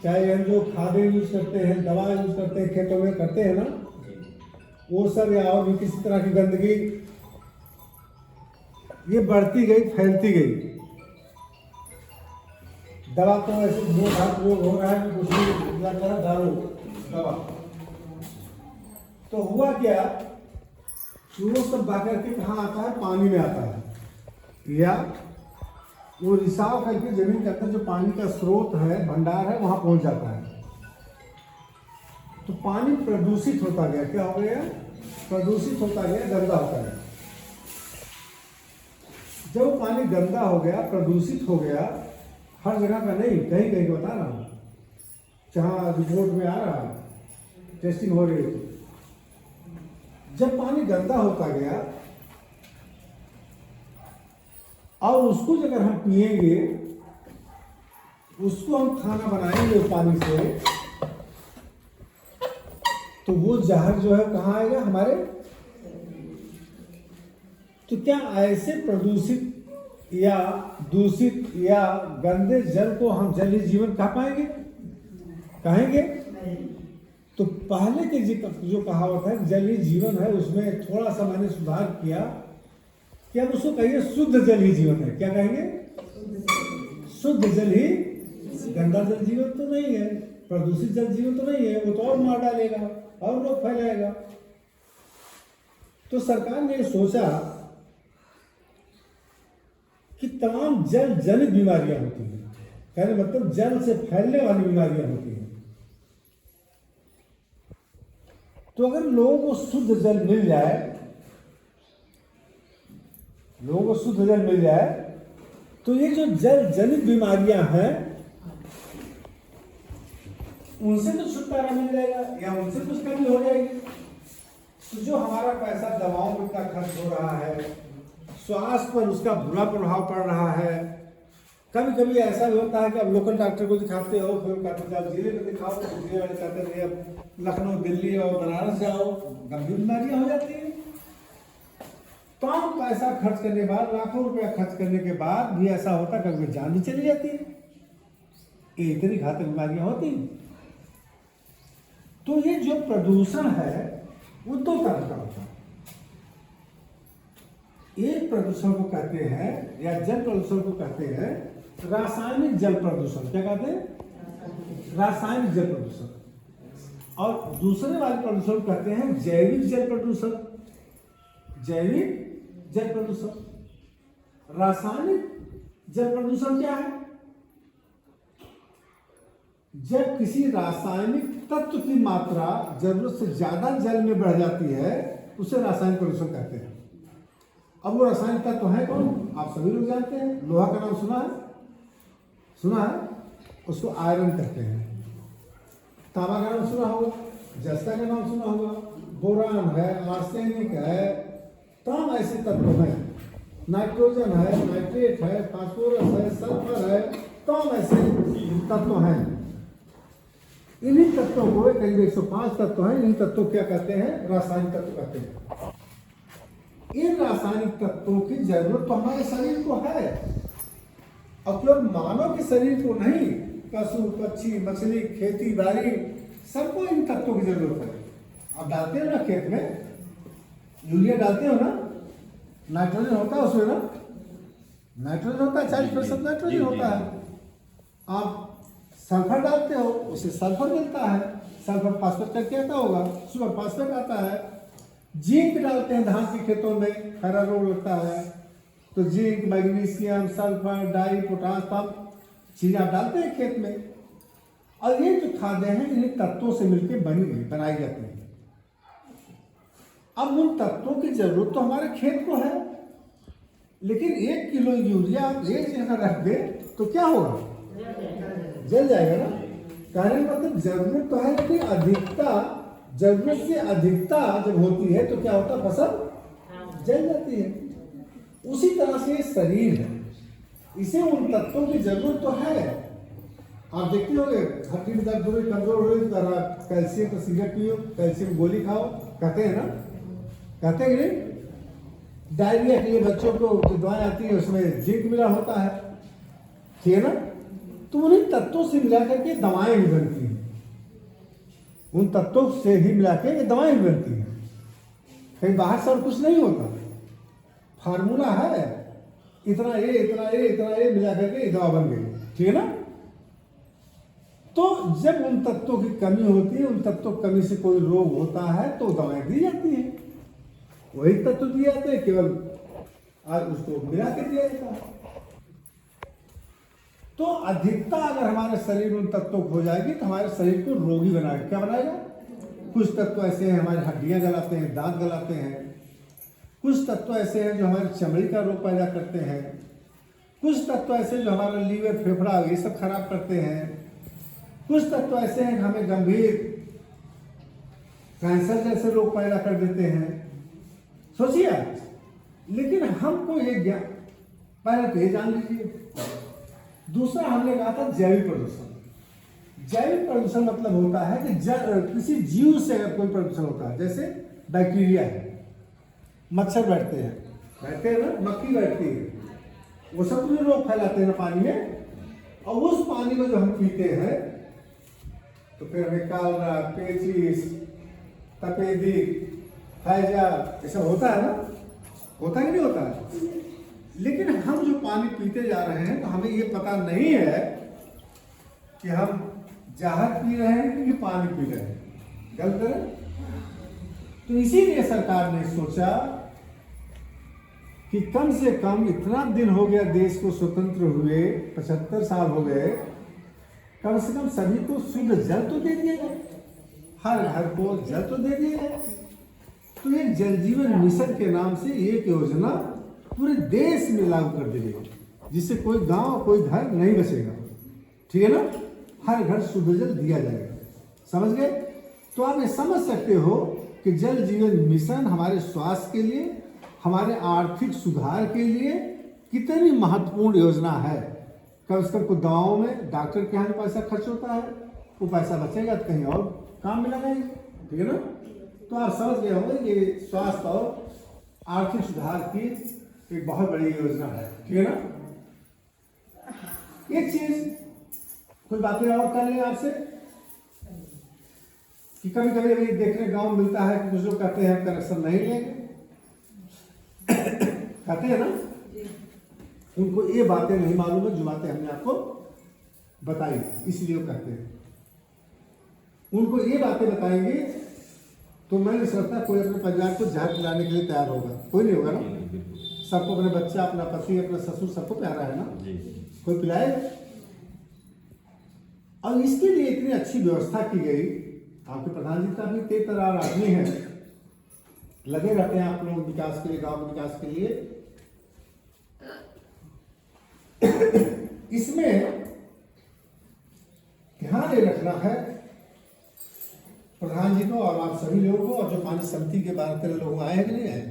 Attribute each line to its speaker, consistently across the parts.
Speaker 1: चाहे हम जो खादें यूज करते हैं, दवा यूज करते हैं, खेतों में करते हैं ना, वो सब या और भी किसी तरह की गंदगी ये बढ़ती गई, फैलती गई। दवा तो ऐसे दो हाथ रोग हो रहा है, कुछ भी जाता है दारू दवा। तो हुआ क्या, वो सब बहकर के कहाँ आता है, पानी में आता है, या वो रिसाव करके जमीन के अंदर जो पानी का स्रोत है, भंडार है, वहां पहुंच जाता है। तो पानी प्रदूषित होता गया, क्या हो गया, प्रदूषित होता गया, गंदा होता गया। जब वो पानी गंदा हो गया, प्रदूषित हो गया, हर जगह का नहीं, कहीं कहीं बता रहा हूँ, जहाँ रिपोर्ट में आ रहा है, टेस्टिंग हो रही है। जब पानी गंदा होता गया और उसको अगर हम पिएंगे, उसको हम खाना बनाएंगे उस पानी से, तो वो जहर जो है कहाँ आएगा, हमारे। तो क्या ऐसे प्रदूषित या दूषित या गंदे जल को हम जल ही जीवन कह पाएंगे, कहेंगे? तो पहले के जो कहावत है जल ही जीवन है, उसमें थोड़ा सा मैंने सुधार किया कि अब उसको कहिए शुद्ध जल ही जीवन है। क्या कहेंगे? शुद्ध जल ही, गंदा जल जीवन तो नहीं है, प्रदूषित जल जीवन तो नहीं है, वो तो और मार डालेगा और लोग फैलाएगा। तो सरकार ने सोचा कि तमाम जल जनित बीमारियां होती हैं, कहने मतलब जल से फैलने वाली बीमारियां होती हैं। तो अगर लोगों को शुद्ध जल मिल जाए, लोगों को शुद्ध जल मिल जाए, तो ये जो जल जनित बीमारियां हैं उनसे तो छुटकारा मिल जाएगा या उनसे कुछ कमी हो जाएगी। तो जो हमारा पैसा दवाओं में इतना खर्च हो रहा है, स्वास्थ्य पर उसका बुरा प्रभाव पड़ रहा है। कभी कभी ऐसा भी होता है कि अब लोकल डॉक्टर को दिखाते हो, फिर कहते हैं जिले में दिखाओ, तो जिले वाले कहते हैं अब लखनऊ, दिल्ली और बनारस जाओ, गंभीर बीमारियां हो जाती हैं। कम पैसा खर्च करने के बाद, लाखों रुपया खर्च करने के बाद भी ऐसा होता है कभी जान भी चली जाती है। इतनी घातक बीमारियां होती हैं। तो ये जो प्रदूषण है वो दो तरह का होता है। एक प्रदूषण को कहते हैं या जल प्रदूषण को कहते हैं रासायनिक जल प्रदूषण। क्या कहते हैं? रासायनिक जल प्रदूषण। और दूसरे वाले प्रदूषण को कहते हैं जैविक जल प्रदूषण। जैविक जल प्रदूषण। रासायनिक जल प्रदूषण क्या है? जब किसी रासायनिक तत्व की मात्रा जरूरत से ज्यादा जल में बढ़ जाती है, उसे रासायनिक प्रदूषण कहते हैं। अब वो रासायनिक तत्व है कौन? आप सभी लोग जानते हैं। लोहा का नाम सुना है? सुना है? उसको आयरन कहते हैं। तांबा का नाम सुना होगा, जस्ता का नाम सुना होगा, बोरान है, आर्सेनिक है, तमाम ऐसे तत्व हैं। नाइट्रोजन है, नाइट्रेट है, फास्फोरस है, सल्फर है, तमाम ऐसे तत्व हैं। इन्हीं तत्वों को, करीब 105 तत्व हैं, इन तत्वों क्या कहते हैं? रासायनिक तत्व कहते हैं। इन रासायनिक तत्वों की जरूरत तो हमारे शरीर को है, और केवल मानव के शरीर को नहीं, पशु पक्षी मछली खेती बाड़ी सबको इन तत्वों की जरूरत है। आप डालते हो ना खेत में, यूरिया डालते हो ना, नाइट्रोजन होता है उसमें ना, नाइट्रोजन होता है, 40% नाइट्रोजन होता है। आप सल्फर डालते हो, उससे सल्फर मिलता है, सल्फर फास्फेट करके आता होगा, सुपर फास्फेट आता है। जिंक डालते हैं धान के खेतों में, खरा रोग लगता है तो जिंक, मैग्नीशियम, सल्फर, डाई, पोटास, तब चीज आप डालते हैं खेत में। और ये जो खादें हैं इन तत्वों से मिलकर बनाई जाती है। अब उन तत्वों की जरूरत तो हमारे खेत को है, लेकिन 1 किलो यूरिया आप एक जगह रख दे तो क्या होगा? जल जाएगा ना। कहने मतलब जरूरत तो है, लेकिन अधिकता, जरूरत से अधिकता जब होती है तो क्या होता है? फसल जल जाती है। उसी तरह से शरीर है, इसे उन तत्वों की जरूरत तो है। आप देखते होंगे हड्डी में दर्द हो रही, कमजोर हो रही, तो कैल्शियम का सिरप पियो, कैल्शियम गोली खाओ, कहते हैं ना, कहते हैं कि नहीं? डायरिया के लिए बच्चों को जो दवाएं आती है उसमें जिंक मिला होता है, ठीक है ना? तो उन्हीं तत्वों से मिला करके दवाएं भी बनती हैं, उन तत्वों से ही मिला के ये दवाएं भी बनती हैं, कहीं बाहर से और कुछ नहीं होता। फार्मूला है, इतना ये इतना ये इतना ये मिला करके दवा बन गई, ठीक है ना। तो जब उन तत्वों की कमी होती है, उन तत्वों की कमी से कोई रोग होता है तो दवाएं दी जाती है, वही तत्व दिए जाते हैं, केवल आज उसको मिला के दिया जाता है। तो अधिकता अगर हमारे शरीर में उन तत्वों को हो जाएगी तो हमारे शरीर को रोगी बनाएगा। क्या बनाएगा? कुछ तत्व ऐसे हैं हमारी हड्डियां गलाते हैं, दांत गलाते हैं, कुछ तत्व ऐसे हैं जो हमारी चमड़ी का रोग पैदा करते हैं, कुछ तत्व ऐसे जो हमारा लीवर फेफड़ा ये सब खराब करते हैं, कुछ तत्व ऐसे हैं हमें गंभीर कैंसर जैसे रोग पैदा कर देते हैं। सोचिए, लेकिन हमको ये ज्ञान, पहले तो ये जान लीजिए। दूसरा हमने कहा था जैविक प्रदूषण। जैविक प्रदूषण मतलब होता है कि किसी जीव से अगर कोई प्रदूषण होता है, जैसे बैक्टीरिया है, मच्छर बैठते हैं ना, मक्खी बैठती है, वो सब भी रोग फैलाते हैं ना पानी में, और उस पानी में जो हम पीते हैं तो फिर हमें कालरा, पेचिस, तपेदी, हैजा ये सब होता है ना, होता है कि नहीं होता है। लेकिन हम जो पानी पीते जा रहे हैं तो हमें ये पता नहीं है कि हम जहर पी रहे हैं कि पानी पी रहे हैं, गलत है। तो इसीलिए सरकार ने सोचा कि कम से कम इतना दिन हो गया देश को स्वतंत्र हुए, 75 साल हो गए, कम से कम सभी को शुद्ध जल तो दे दिया जाए, हर घर को जल तो दे दिया जाए। तो ये जल जीवन मिशन के नाम से एक योजना पूरे देश में लागू कर दी गई, जिससे कोई गांव कोई घर नहीं बचेगा, ठीक है ना। हर घर शुद्ध जल दिया जाएगा, समझ गए। तो आप ये समझ सकते हो कि जल जीवन मिशन हमारे स्वास्थ्य के लिए, हमारे आर्थिक सुधार के लिए कितनी महत्वपूर्ण योजना है। कम से कम कुछ दवाओं में डॉक्टर के यहाँ पैसा खर्च होता है, वो पैसा बचेगा तो कहीं और काम में लगाएंगे, ठीक है ना। तो आप समझ गए होंगे कि स्वास्थ्य और आर्थिक सुधार की एक बहुत बड़ी योजना है, ठीक है ना। एक चीज कोई बातें और कर लें आपसे कि कभी कभी अभी देखने गांव में मिलता है कि कुछ लोग कहते हैं कनेक्शन नहीं लेंगे, कहते हैं ना। उनको ये बातें नहीं मालूम है जो बातें हमने आपको बताई, इसलिए वो कहते हैं। उनको ये बातें बताएंगे तो मैं नहीं समझता कोई अपने परिवार को जहर पिलाने के लिए तैयार होगा, कोई नहीं होगा ना। सबको अपने बच्चा, अपना पति, अपना ससुर सबको प्यारा है ना, कोई पिलाए। और इसके लिए इतनी अच्छी व्यवस्था की गई। आपके प्रधान जी का भी तेज तरार आदमी है, लगे रहते हैं आप लोग विकास के लिए, गांव के विकास के लिए। इसमें ध्यान ये रखना है प्रधान जी को और आप सभी लोगों को, और जो पानी समिति के 12-13 लोग आए हैं कि नहीं आए,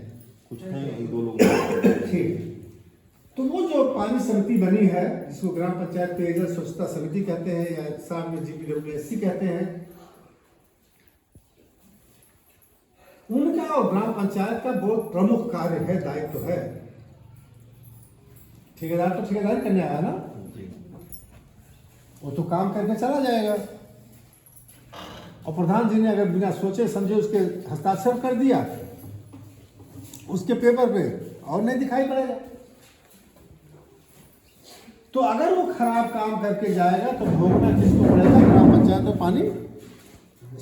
Speaker 2: कुछ हैं, 2 लोग।
Speaker 1: ठीक। तो वो जो पानी समिति बनी है, जिसको ग्राम पंचायत पेयजल स्वच्छता समिति कहते हैं या साथ में GPWSC कहते हैं, उनका और ग्राम पंचायत का बहुत प्रमुख कार्य है, दायित्व है। ठेकेदार तो ठेकेदारी करने आया ना, वो तो काम करके चला जाएगा। और प्रधान जी ने अगर बिना सोचे समझे उसके हस्ताक्षर कर दिया उसके पेपर पे, और नहीं दिखाई पड़ेगा। तो अगर वो खराब काम करके जाएगा तो भोगना किसको पड़ेगा? ग्राम पंचायत में पानी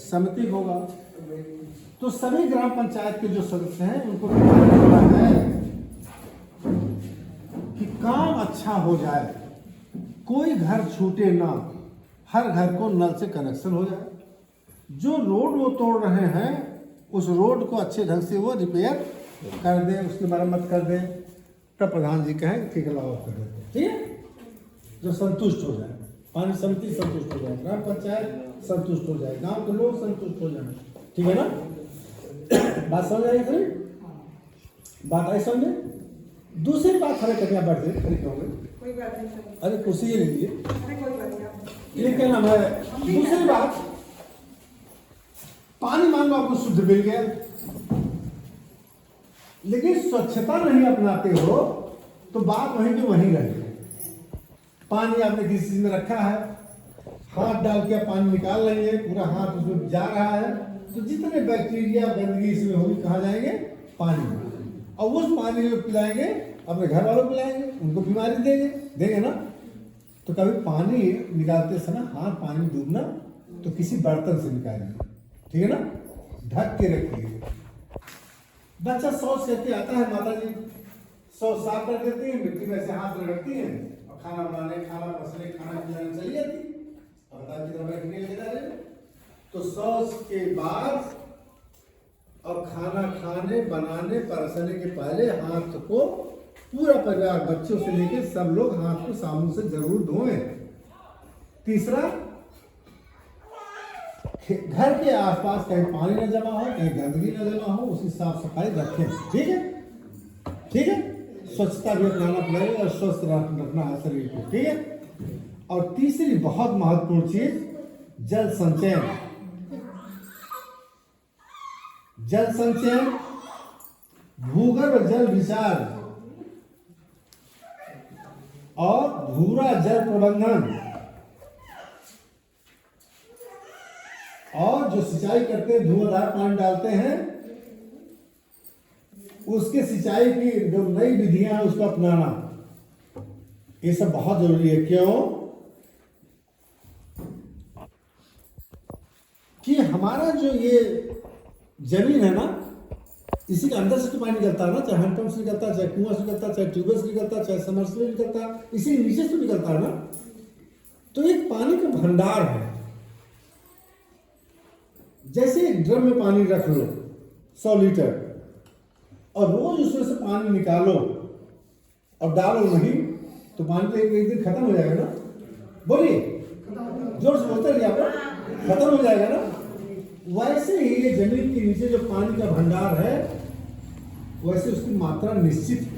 Speaker 1: समिति होगा। तो सभी ग्राम पंचायत के जो सदस्य हैं उनको है कि काम अच्छा हो जाए, कोई घर छूटे ना, हर घर को नल से कनेक्शन हो जाए। जो रोड वो तोड़ रहे हैं उस रोड को अच्छे ढंग से वो रिपेयर कर दे, उसकी मरम्मत कर दे, तब प्रधान जी कहें ठीक है लाओ कर देते, ठीक है। जो संतुष्ट हो जाए, पानी समिति संतुष्ट हो जाए, ग्राम पंचायत संतुष्ट हो जाए, गांव के लोग संतुष्ट हो जाए, ठीक है ना। बात समझ आई थी? बात आई समझे? दूसरी बात खड़े करके आप बैठे खड़े होंगे,
Speaker 3: कोई बात नहीं।
Speaker 1: अरे कुर्सी ये लीजिए,
Speaker 3: अरे कोई बात नहीं।
Speaker 1: ये क्या नाम है। दूसरी बात, पानी मान लो आपको शुद्ध मिल गया, लेकिन स्वच्छता नहीं अपनाते हो तो बात वहीं की वहीं रहेगी। पानी आपने किसी चीज में रखा है, हाथ डाल के पानी निकाल रही है, पूरा हाथ उसमें जा रहा है, तो जितने बैक्टीरिया गंदगी इसमें होगी कहाँ जाएंगे? पानी में। और उस पानी को पिलाएंगे, अपने घर वालों को पिलाएंगे, उनको बीमारी देंगे ना। तो कभी पानी निकालते समय हाथ पानी में डूबना तो किसी बर्तन से निकालिए, ठीक है ना, ढक के रखिए। बच्चा शौच करके आता है, माता जी शौच साफ कर देती है, मिट्टी में से हाथ रगड़ती है और खाना बनाने, खाना पसने, खाना खिलाने चली जाती है। अब की तरफ लेके जा रहे, तो शौच के बाद और खाना खाने, बनाने, परसने के पहले हाथ को पूरा परिवार, बच्चों से लेकर सब लोग हाथ को साबुन से जरूर धोएं। तीसरा, घर के आसपास कहीं पानी न जमा हो, कहीं गंदगी न जमा हो, उसकी साफ सफाई रखें। ठीक है, ठीक है, स्वच्छता भी अपनाना पड़ेगा और स्वस्थ रखना है शरीर को। ठीक है। और तीसरी बहुत महत्वपूर्ण चीज, जल संचयन। जल संचयन, भूगर्भ जल रिचार्ज और भूरा जल प्रबंधन, और जो सिंचाई करते हैं, धुआंधार पानी डालते हैं, उसके सिंचाई की जो नई विधियां हैं उसको अपनाना, ये सब बहुत जरूरी है। क्यों? कि हमारा जो ये जमीन है ना, इसी के अंदर से तो पानी निकलता है ना, चाहे हैंडपंप से निकलता है, चाहे कुआं से निकलता है, चाहे ट्यूबवेल से निकलता है, चाहे समरसेबल निकलता है, इसी नीचे से निकलता है ना। तो एक पानी का भंडार है। जैसे एक ड्रम में पानी रख लो 100 लीटर और रोज उसमें से पानी निकालो और डालो नहीं, तो पानी तो एक दिन खत्म हो जाएगा ना। बोलिए, जोर से बोलते रहिए, आप खत्म हो जाएगा ना। वैसे ही ये जमीन के नीचे जो पानी का भंडार है, वैसे उसकी मात्रा निश्चित है।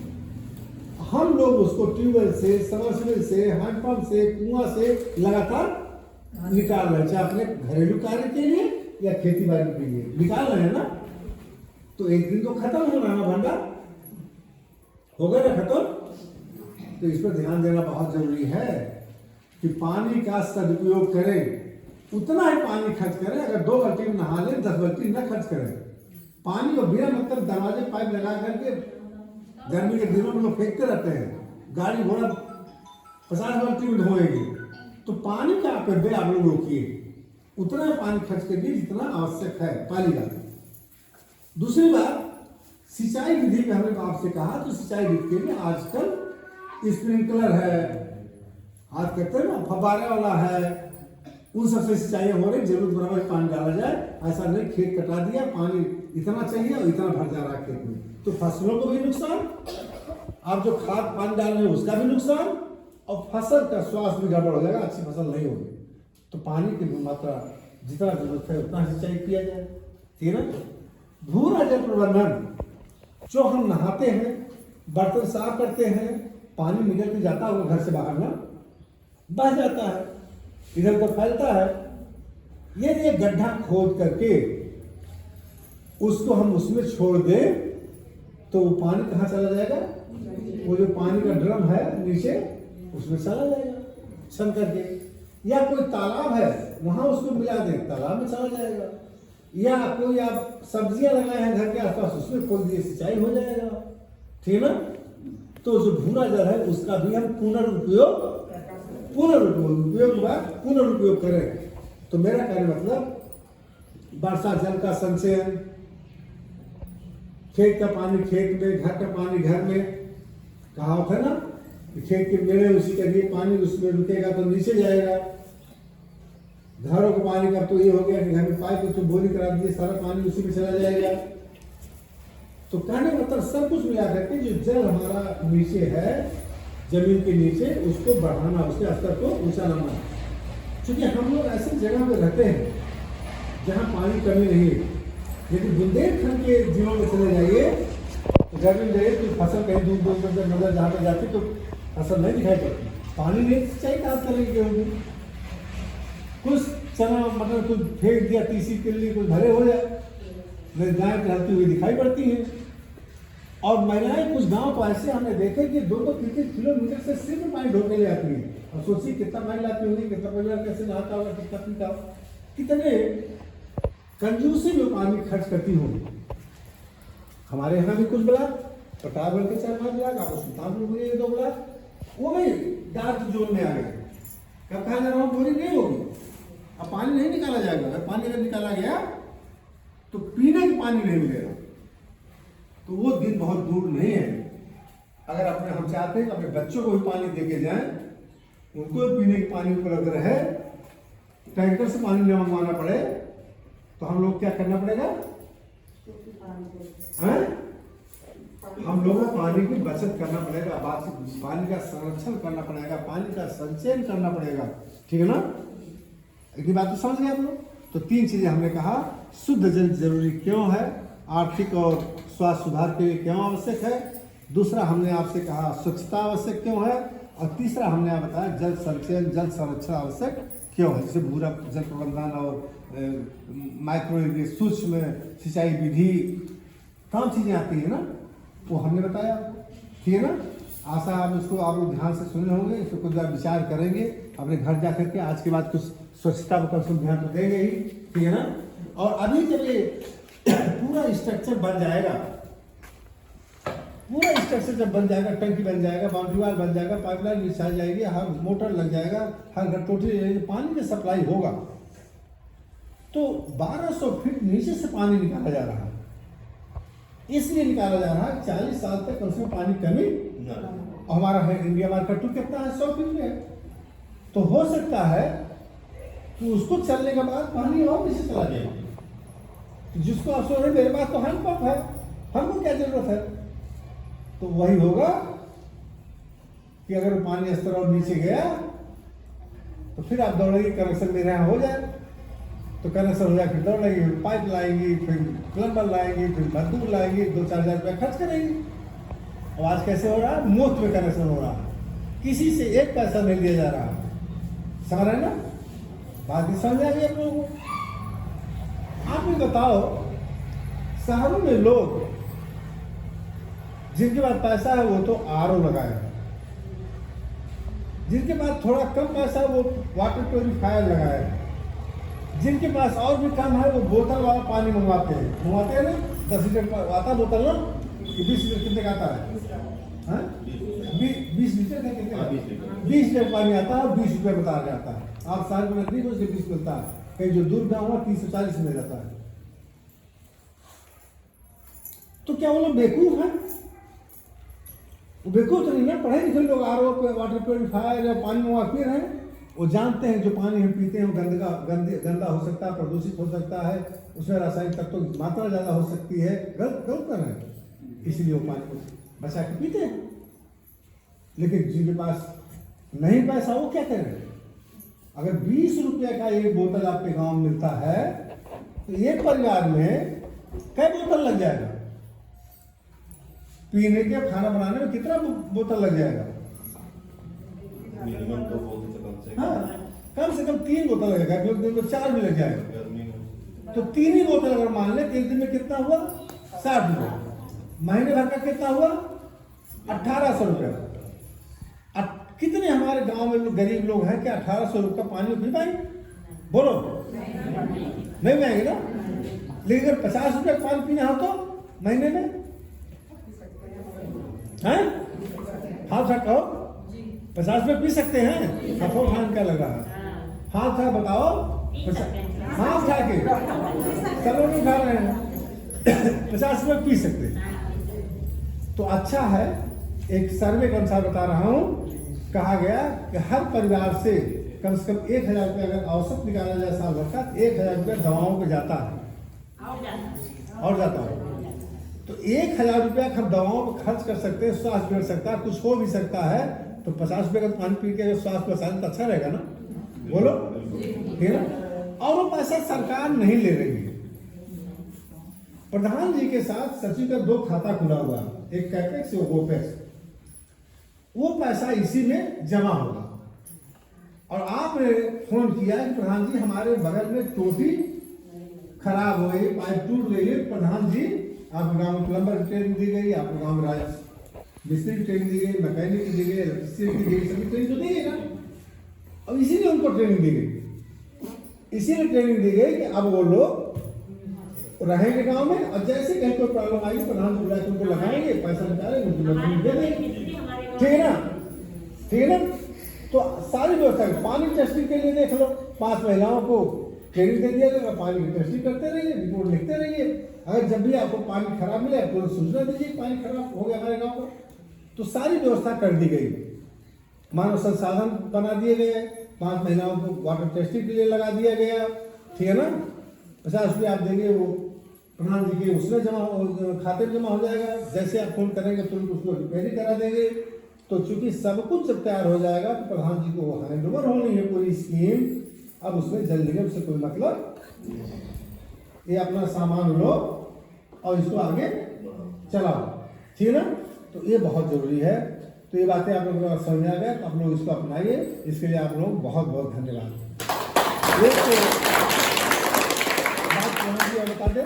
Speaker 1: हम लोग उसको ट्यूबवेल से, समरसेबल से, हैंडपंप से, कुआं से लगातार निकाल रहे हैं, चाहे अपने घरेलू कार्य के लिए या खेती बाड़ी के लिए निकाल रहे हैं ना। तो एक दिन तो खत्म होना है ना, भंडार होगा ना खत्म। तो इस पर ध्यान देना बहुत जरूरी है कि पानी का सदुपयोग करें, उतना ही पानी खर्च करें। अगर 2 बाल्टी में नहा लें, 10 बाल्टी न खर्च करें। पानी को बिना मतलब दरवाजे पाइप लगा करके गर्मी के दिनों में लोग फेंकते रहते हैं, गाड़ी घोड़ा 50 बाल्टी में धोएंगे। तो पानी का अपव्यय आप लोग रोकिए, उतना ही पानी खर्च करिए जितना आवश्यक है पानी का। दूसरी बात, सिंचाई विधि में हमने आपसे कहा, तो सिंचाई विधि के लिए आजकल स्प्रिंकलर है, हाथ कहते हैं ना, फव्वारे वाला है, उन सबसे सिंचाई हो रही। जरूरत बराबर पानी डाला जाए, ऐसा नहीं खेत कटा दिया, पानी इतना चाहिए और इतना भर जा रहा है खेत में, तो फसलों को भी नुकसान, आप जो खाद पानी डाल रहे हैं उसका भी नुकसान, और फसल का स्वास्थ्य भी गड़बड़ हो जाएगा, अच्छी फसल नहीं होगी। तो पानी की मात्रा जितना जरूरत है उतना सिंचाई किया जाए। ठीक है ना। भूरा जल प्रबंधन, जो हम नहाते हैं, बर्तन साफ करते हैं, पानी निकल के जाता है घर से बाहर ना, बह जाता है, इधर तो फैलता है। यदि एक गड्ढा खोद करके उसको हम उसमें छोड़ दें, तो वो पानी कहाँ चला जाएगा? वो जो पानी का ड्रम है नीचे, उसमें चला जाएगा छन करके। या कोई तालाब है, वहां उसको मिला दें, तालाब में चला जाएगा। या कोई आप सब्जियां लगाए हैं घर के आसपास, उसमें खोल दिए, सिंचाई हो जाएगा। ठीक है ना। तो जो भूरा जल है उसका भी हम पुनर्उपयोग करें। तो मेरा कहने मतलब वर्षा जल का संचयन, खेत का पानी खेत में, घर का पानी घर में। कहावत है ना, खेत के मेड़े उसी के लिए, पानी उसमें रुकेगा तो नीचे जाएगा। घरों के पानी का तो ये हो गया कि घर में पाइप तो बोली करा दिए, सारा पानी उसी में चला जाएगा। तो कहने का मतलब सब कुछ मिला करके जो जल हमारा नीचे है, जमीन के नीचे, उसको बढ़ाना, उसके स्तर को ऊंचा लाना। क्योंकि हम लोग ऐसी जगह में रहते हैं जहाँ पानी कमी नहीं है। यदि बुंदेलखंड के जिलों में चले जाइए, तो गर्मी में जाइए तो फसल कहीं दूर दूर तक नजर जहाँ पर जाती तो फसल नहीं दिखाई पड़ती, पानी नहीं, सिंचाई कहाँ करेंगे होंगे। कुछ चना मटर कुछ फेंक दिया, तीसी के लिए कुछ भरे हो जाए, गाय टहलती हुई दिखाई पड़ती है। और महिलाएं कुछ गांव तो ऐसे हमने देखे कि 2-3 किलोमीटर से सिर्फ पानी ढो के ले आती है। और सोचिए कितना पानी लाती होंगी, कितना परिवार कैसे नहाता होगा, कितना पीता होगा, कितने कंजूसी में पानी खर्च करती होंगी। हमारे यहाँ भी कुछ ब्लॉक, प्रतापगढ़ के 4-5 ब्लॉक, आपको सुल्तानपुर में 2 ब्लॉक, वो भी डार्क जोन में आ गए। कब कहा जा रहा हूँ बोरिंग नहीं होगी, अब पानी नहीं निकाला जाएगा। अगर पानी अगर निकाला गया तो पीने का पानी नहीं मिलेगा। तो वो दिन बहुत दूर नहीं है। अगर अपने हम चाहते हैं कि अपने बच्चों को भी पानी दे के जाएं, उनको भी पीने का पानी उपलब्ध रहे, टैंकर से पानी न मंगवाना पड़े, तो हम लोग क्या करना पड़ेगा? हम लोगों को पानी की बचत करना पड़ेगा, पानी का संरक्षण करना पड़ेगा, पानी का संचयन करना पड़ेगा। ठीक है ना? एक बात तो समझ गए आप लोग। तो 3 चीजें हमने कहा। शुद्ध जल जरूरी क्यों है, आर्थिक और स्वास्थ्य सुधार के लिए क्यों आवश्यक है, दूसरा हमने आपसे कहा स्वच्छता आवश्यक क्यों है, और तीसरा हमने आप बताया जल संचयन जल संरक्षण आवश्यक क्यों है। जैसे भूरा जल प्रबंधन और माइक्रो सूक्ष्म सिंचाई विधि, तमाम चीजें आती है ना, वो हमने बताया। ठीक है ना? आशा आप इसको आप लोग ध्यान से सुने होंगे, इसको कुछ विचार करेंगे अपने घर जा करके। आज के बाद कुछ स्वच्छता पर कम ध्यान तो देंगे ही। ठीक है ना? और अभी जब ये पूरा स्ट्रक्चर बन जाएगा, पूरा स्ट्रक्चर जब बन जाएगा, टंकी बन जाएगा, बाउंड्री वाल बन जाएगा, पाइपलाइन बिछाई जाएगी, हर मोटर लग जाएगा, हर घर टोटी पानी का सप्लाई होगा, तो 1200 फीट नीचे से पानी निकाला जा रहा है। इसलिए निकाला जा रहा है 40 साल तक उसमें पानी कमी न। हमारा है इंडिया मार्केट टू कितना है? 100 फीट में। तो हो सकता है कि उसको चलने के बाद पानी और नीचे चला जाएगा। जिसको आप सोच रहे मेरे पास तो हैंडपंप है, हमको क्या जरूरत है? तो वही होगा कि अगर पानी स्तर और नीचे गया तो फिर आप दौड़ेंगे कनेक्शन मेरे यहाँ हो जाए, तो कनेक्शन हो जाए, फिर दौड़ेंगे, पाइप लाएंगी, फिर प्लम्बर लाएंगी, फिर मजदूर लाएंगी, 2-4 हज़ार रुपया खर्च करेंगी। और आज कैसे हो रहा है? मुफ्त में कनेक्शन हो रहा है, किसी से एक पैसा नहीं लिया जा रहा है। समझ रहे ना? बात ही समझ आ गई आप लोगों को। आप भी बताओ, शहरों में लोग जिनके पास पैसा है वो तो आरओ लगाएगा, जिनके पास थोड़ा कम पैसा है वो वाटर प्योरीफायर लगाएगा, जिनके पास और भी कम है वो बोतल वाला पानी मंगवाते हैं ना। 10 लीटर का आता बोतल ना, 20 लीटर कितने का आता है? 20 लीटर का कितने का? 20 लीटर पानी आता है और 20 रुपये बता जाता है। आप साल में नकली को से 20 मिलता है, कहीं जो दूर गाँव हुआ 30-40 में जाता है। तो क्या वो लोग बेवकूफ हैं? वो बेवकूफ तो नहीं ना, पढ़े लिखे लोग आरओ पे वाटर प्योरीफायर या पानी मंगवा पी रहे हैं। वो जानते हैं जो पानी हम पीते हैं वो गंदा हो सकता है, प्रदूषित हो सकता है, उसमें रासायनिक तत्वों की मात्रा ज़्यादा हो सकती है। गलत कर रहे हैं, इसलिए वो पानी को बचा के पीते हैं। लेकिन जिनके पास नहीं पैसा वो क्या करें? अगर 20 रुपये का एक बोतल आपके गांव में मिलता है तो एक परिवार में कई बोतल लग जाएगा? पीने के खाना बनाने में कितना बोतल लग जाएगा?
Speaker 2: मिनिमम 2 बोतल से
Speaker 1: कम से कम 3 बोतल लगेगा, एक दिन में 4 भी लग जाएगा। तो 3 ही बोतल अगर मान ले तो एक दिन में कितना हुआ? 60 रुपये। महीने भर का कितना हुआ? 1800 रुपये। कितने हमारे गांव में लोग गरीब लोग हैं कि 1800 रुपये का पानी पी पाएंगे? बोलो, नहीं पाएंगे ना। लेकिन अगर 50 रुपये का पानी पीना हो तो महीने में हैं? हाथ कहो, 50 रुपये पी सकते हैं? हाथों खान क्या लगा है? हाथ था बताओ, हाथ उठा के सब लोग उठा रहे हैं। 50 रुपये पी सकते हैं। तो अच्छा है, एक सर्वे के अनुसार बता रहा हूँ, कहा गया कि हर परिवार से कम 1000 रुपये अगर औसत निकाला जाए साल भर का, 1000 रुपये दवाओं पे जाता है और जाता है। तो 1000 रुपया हम दवाओं पर खर्च कर सकते हैं, स्वास्थ्य बिगड़ सकता है, कुछ हो भी सकता है। तो 50 रुपये का पानी पी के स्वास्थ्य बचाने तो अच्छा रहेगा ना? बोलो, ठीक है ना? और वो पैसा सरकार नहीं ले रही है। प्रधान जी के साथ सचिव का 2 खाता खुला हुआ, एक कैपेक्स और गोपेक्स। वो पैसा इसी में जमा होगा। और आपने फोन किया कि प्रधान जी हमारे बगल में टोटी खराब हो गई, पाइप टूट गई है, प्रधान जी आपके गाँव में प्लम्बर की ट्रेनिंग दी गई, आपके गाँव में मिस्त्री की ट्रेनिंग दी गई, मैकेनिक की दी गई, इलेक्ट्रिसिटी की दी गई, सभी ट्रेनिंग तो दी गई ना। अब इसीलिए उनको ट्रेनिंग दी गई, इसीलिए ट्रेनिंग दी गई कि अब वो लोग रहेंगे गांव में, और जैसे कहीं कोई प्रॉब्लम आएगी प्रधान बुला के उनको लगाएंगे, पैसा निकालेंगे, उनको मजदूरी दे देंगे। ठीक है ना, ठीक है ना। तो सारी व्यवस्था, पानी टेस्टिंग के लिए देख लो, 5 महिलाओं को ट्रेनिंग दे दिया गया, पानी की टेस्टिंग करते रहिए, रिपोर्ट लिखते रहिए। अगर जब भी आपको पानी खराब मिले तो सूचना दीजिए पानी खराब हो गया हमारे गाँव का। तो सारी व्यवस्था कर दी गई, मानव संसाधन बना दिए गए, 5 महिलाओं को वाटर टेस्टिंग के लिए लगा दिया गया। ठीक है ना, 50 रुपये आप देंगे, वो प्रधान जी के उसमें खाते में जमा हो जाएगा। जैसे आप फोन करेंगे तुरंत उसको रिपेयरिंग करा देंगे। तो चूंकि सब कुछ जब तैयार हो जाएगा तो प्रधान जी को हैंड ओवर होनी है पूरी स्कीम। अब उसमें जल निगम से कोई मतलब, ये अपना सामान लो और इसको आगे चलाओ। ठीक है ना, तो ये बहुत जरूरी है। तो ये बातें आप लोगों को समझ में आ गया, तो आप लोग इसको अपनाइए। इसके लिए आप लोग बहुत बहुत धन्यवाद। एक बात बता दें।